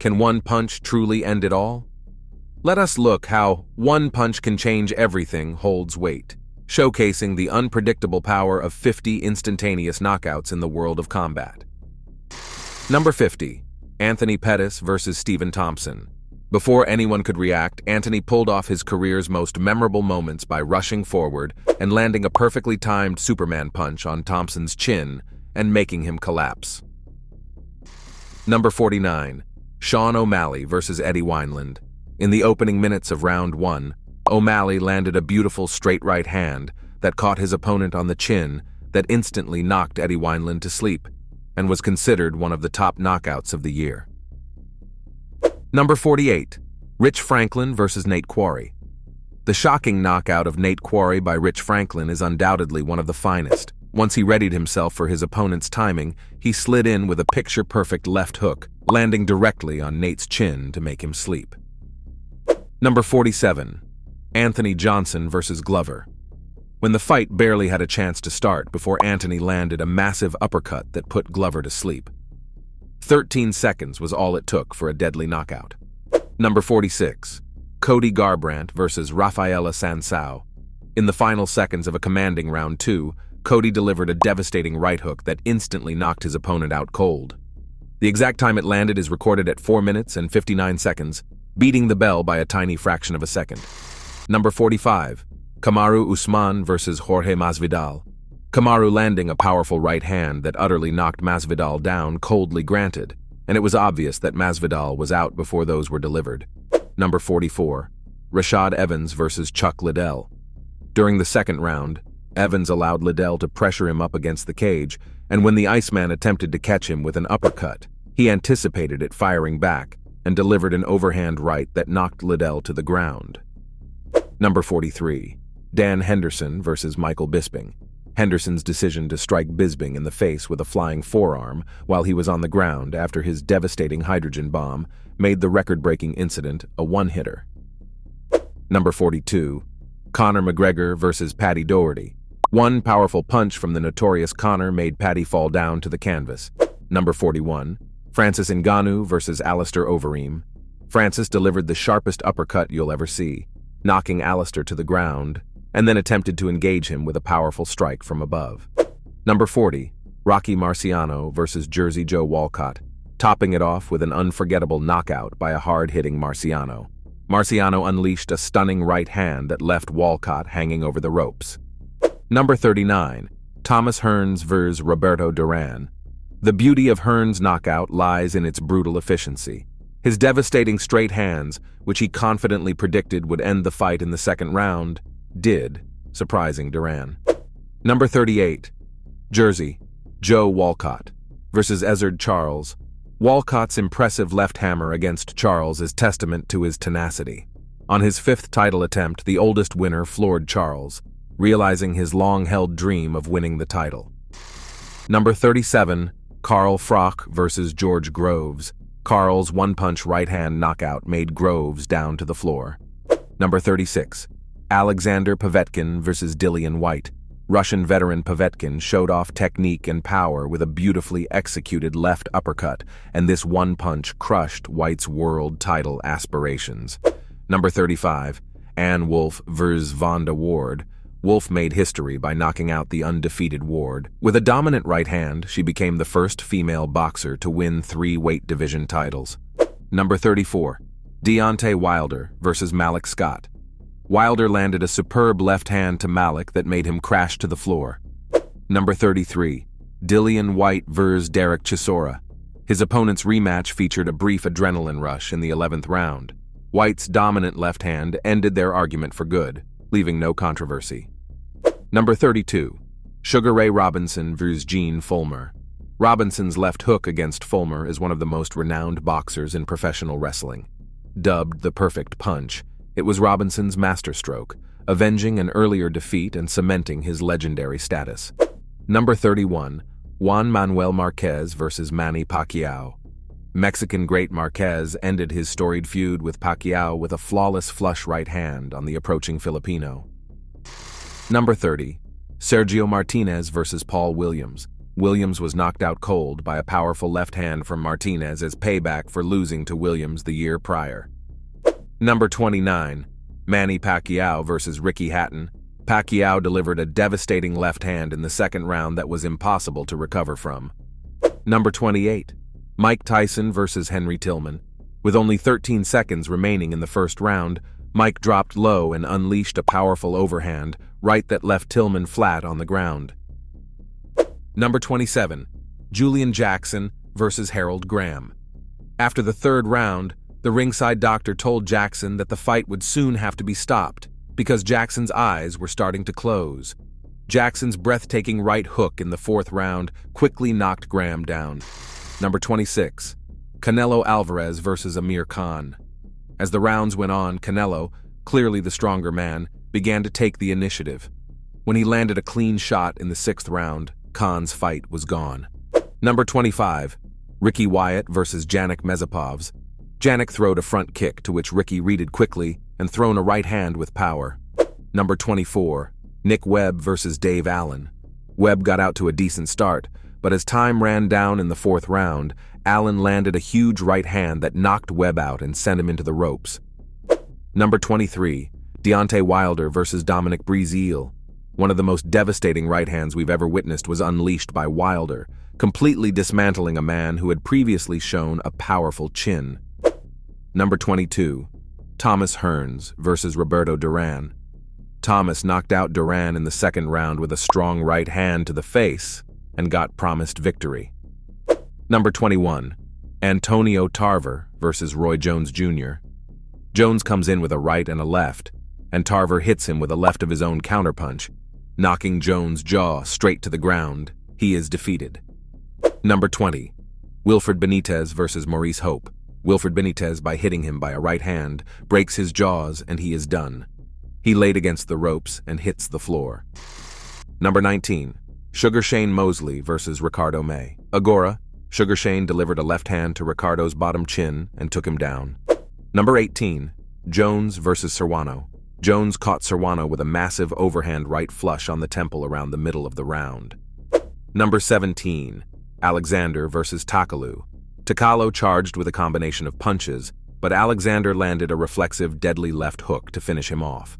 Can one punch truly end it all? Let us look how one punch can change everything holds weight, showcasing the unpredictable power of 50 instantaneous knockouts in the world of combat. Number 50. Anthony Pettis versus Stephen Thompson. Before anyone could react, Anthony pulled off his career's most memorable moments by rushing forward and landing a perfectly timed Superman punch on Thompson's chin and making him collapse. Number 49. Sean O'Malley versus Eddie Wineland. In the opening minutes of round 1, O'Malley landed a beautiful straight right hand that caught his opponent on the chin that instantly knocked Eddie Wineland to sleep and was considered one of the top knockouts of the year. Number 48. Rich Franklin versus Nate Quarry. The shocking knockout of Nate Quarry by Rich Franklin is undoubtedly one of the finest. Once he readied himself for his opponent's timing, he slid in with a picture-perfect left hook, landing directly on Nate's chin to make him sleep. Number 47. Anthony Johnson versus Glover. When the fight barely had a chance to start before Anthony landed a massive uppercut that put Glover to sleep. 13 seconds was all it took for a deadly knockout. Number 46. Cody Garbrandt versus Rafaela Sansao. In the final seconds of a commanding round 2, Cody delivered a devastating right hook that instantly knocked his opponent out cold. The exact time it landed is recorded at 4 minutes and 59 seconds, beating the bell by a tiny fraction of a second. Number 45. Kamaru Usman versus Jorge Masvidal. Kamaru landing a powerful right hand that utterly knocked Masvidal down coldly granted, and it was obvious that Masvidal was out before those were delivered. Number 44. Rashad Evans versus Chuck Liddell. During the second round, Evans allowed Liddell to pressure him up against the cage, and when the Iceman attempted to catch him with an uppercut, he anticipated it firing back and delivered an overhand right that knocked Liddell to the ground. Number 43. Dan Henderson versus Michael Bisping. Henderson's decision to strike Bisping in the face with a flying forearm while he was on the ground after his devastating hydrogen bomb made the record-breaking incident a one-hitter. Number 42. Conor McGregor versus Paddy Doherty. One powerful punch from the notorious Conor made Paddy fall down to the canvas. Number 41. Francis Ngannou versus Alistair Overeem. Francis delivered the sharpest uppercut you'll ever see, knocking Alistair to the ground, and then attempted to engage him with a powerful strike from above. Number 40. Rocky Marciano versus Jersey Joe Walcott, topping it off with an unforgettable knockout by a hard-hitting Marciano. Marciano unleashed a stunning right hand that left Walcott hanging over the ropes. Number 39. Thomas Hearns vs. Roberto Duran. The beauty of Hearns' knockout lies in its brutal efficiency. His devastating straight hands, which he confidently predicted would end the fight in the second round, did, surprising Duran. Number 38. Jersey Joe Walcott versus Ezzard Charles. Walcott's impressive left hammer against Charles is testament to his tenacity. On his 5th title attempt, the oldest winner floored Charles, realizing his long-held dream of winning the title. Number 37. Carl Froch versus George Groves. Carl's one-punch right-hand knockout made Groves down to the floor. Number 36. Alexander Povetkin versus Dillian White. Russian veteran Povetkin showed off technique and power with a beautifully executed left uppercut, and this one punch crushed White's world title aspirations. Number 35. Ann Wolfe vs. Vonda Ward. Wolfe made history by knocking out the undefeated Ward. With a dominant right hand, she became the first female boxer to win 3 weight division titles. Number 34. Deontay Wilder versus Malik Scott. Wilder landed a superb left hand to Malik that made him crash to the floor. Number 33. Dillian White vs. Derek Chisora. His opponent's rematch featured a brief adrenaline rush in the 11th round. White's dominant left hand ended their argument for good, leaving no controversy. Number 32. Sugar Ray Robinson vs. Gene Fullmer. Robinson's left hook against Fullmer is one of the most renowned boxers in professional wrestling. Dubbed the perfect punch, it was Robinson's masterstroke, avenging an earlier defeat and cementing his legendary status. Number 31. Juan Manuel Marquez versus Manny Pacquiao. Mexican great Marquez ended his storied feud with Pacquiao with a flawless flush right hand on the approaching Filipino. Number 30. Sergio Martinez versus Paul Williams. Williams was knocked out cold by a powerful left hand from Martinez as payback for losing to Williams the year prior. Number 29. Manny Pacquiao versus Ricky Hatton. Pacquiao delivered a devastating left hand in the second round that was impossible to recover from. Number 28. Mike Tyson versus Henry Tillman. With only 13 seconds remaining in the first round, Mike dropped low and unleashed a powerful overhand, right that left Tillman flat on the ground. Number 27. Julian Jackson versus Harold Graham. After the third round, the ringside doctor told Jackson that the fight would soon have to be stopped because Jackson's eyes were starting to close. Jackson's breathtaking right hook in the fourth round quickly knocked Graham down. Number 26. Canelo Alvarez versus Amir Khan. As the rounds went on, Canelo, clearly the stronger man, began to take the initiative. When he landed a clean shot in the sixth round, Khan's fight was gone. Number 25. Ricky Wyatt versus Janik Mezipovs. Janik throwed a front kick to which Ricky readed quickly and thrown a right hand with power. Number 24. Nick Webb versus Dave Allen. Webb got out to a decent start, but as time ran down in the fourth round, Allen landed a huge right hand that knocked Webb out and sent him into the ropes. Number 23. Deontay Wilder versus Dominic Breazeale. One of the most devastating right hands we've ever witnessed was unleashed by Wilder, completely dismantling a man who had previously shown a powerful chin. Number 22. Thomas Hearns versus Roberto Duran. Thomas knocked out Duran in the second round with a strong right hand to the face and got promised victory. Number 21. Antonio Tarver versus Roy Jones Jr. Jones comes in with a right and a left, and Tarver hits him with a left of his own counterpunch, knocking Jones' jaw straight to the ground. He is defeated. Number 20. Wilfred Benitez versus Maurice Hope. Wilfred Benitez, by hitting him by a right hand, breaks his jaws and he is done. He laid against the ropes and hits the floor. Number 19. Sugar Shane Mosley versus Ricardo May. Agora, Sugar Shane delivered a left hand to Ricardo's bottom chin and took him down. Number 18. Jones versus Serrano. Jones caught Serrano with a massive overhand right flush on the temple around the middle of the round. Number 17. Alexander versus Takalu. Takalo charged with a combination of punches, but Alexander landed a reflexive, deadly left hook to finish him off.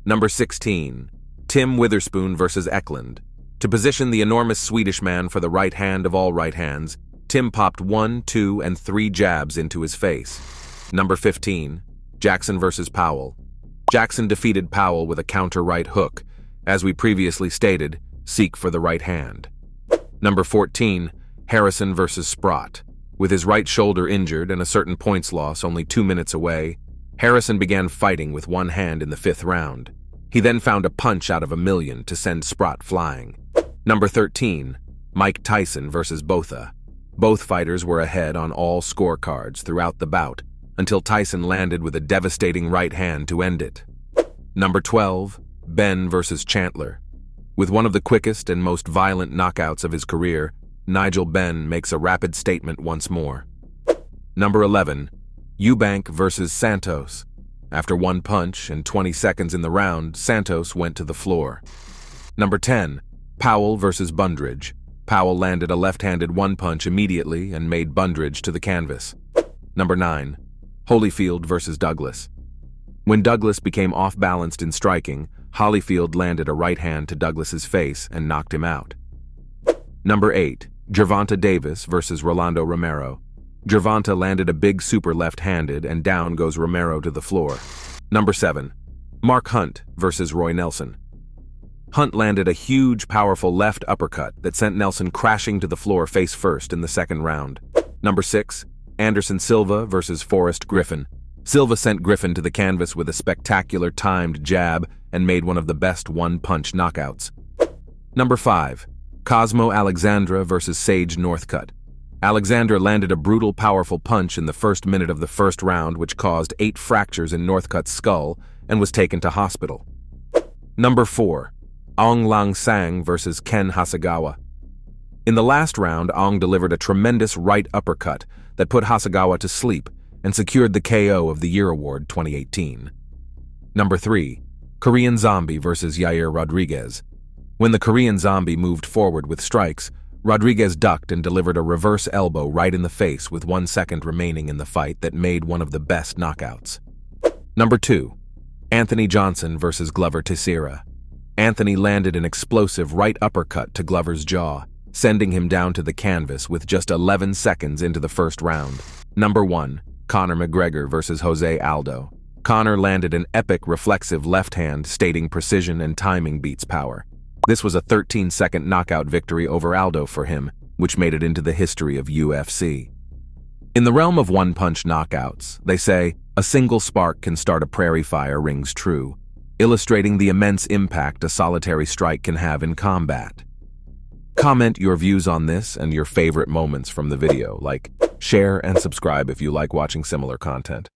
Number 16. Tim Witherspoon versus Eklund. To position the enormous Swedish man for the right hand of all right hands, Tim popped 1, 2, and 3 jabs into his face. Number 15. Jackson versus Powell. Jackson defeated Powell with a counter right hook. As we previously stated, seek for the right hand. Number 14. Harrison versus Sprott. With his right shoulder injured and a certain points loss only 2 minutes away, Harrison began fighting with one hand in the 5th round. He then found a punch out of a million to send Sprott flying. Number 13. Mike Tyson versus Botha. Both fighters were ahead on all scorecards throughout the bout, until Tyson landed with a devastating right hand to end it. Number 12. Ben versus Chandler. With one of the quickest and most violent knockouts of his career, Nigel Benn makes a rapid statement once more. Number 11. Eubank versus Santos. After one punch and 20 seconds in the round, Santos went to the floor. Number 10. Powell versus Bundridge. Powell landed a left-handed one-punch immediately and made Bundridge to the canvas. Number 9. Holyfield versus Douglas. When Douglas became off-balanced in striking, Holyfield landed a right hand to Douglas's face and knocked him out. Number 8. Gervonta Davis versus Rolando Romero. Gervonta landed a big super left-handed and down goes Romero to the floor. Number 7. Mark Hunt versus Roy Nelson. Hunt landed a huge, powerful left uppercut that sent Nelson crashing to the floor face first in the second round. Number 6. Anderson Silva versus Forrest Griffin. Silva sent Griffin to the canvas with a spectacular timed jab and made one of the best one-punch knockouts. Number 5. Cosmo Alexandra versus Sage Northcutt. Alexander landed a brutal, powerful punch in the first minute of the first round which caused 8 fractures in Northcutt's skull and was taken to hospital. Number 4. Aung Lang Sang versus Ken Hasegawa. In the last round, Aung delivered a tremendous right uppercut that put Hasegawa to sleep and secured the KO of the Year Award 2018. Number 3. Korean Zombie versus Yair Rodriguez. When the Korean Zombie moved forward with strikes, Rodriguez ducked and delivered a reverse elbow right in the face with 1 second remaining in the fight that made one of the best knockouts. Number 2. Anthony Johnson versus Glover Teixeira. Anthony landed an explosive right uppercut to Glover's jaw, sending him down to the canvas with just 11 seconds into the first round. Number 1. Conor McGregor versus Jose Aldo. Conor landed an epic reflexive left hand stating precision and timing beats power. This was a 13-second knockout victory over Aldo for him, which made it into the history of UFC. In the realm of one-punch knockouts, they say, a single spark can start a prairie fire rings true, illustrating the immense impact a solitary strike can have in combat. Comment your views on this and your favorite moments from the video, share and subscribe if you like watching similar content.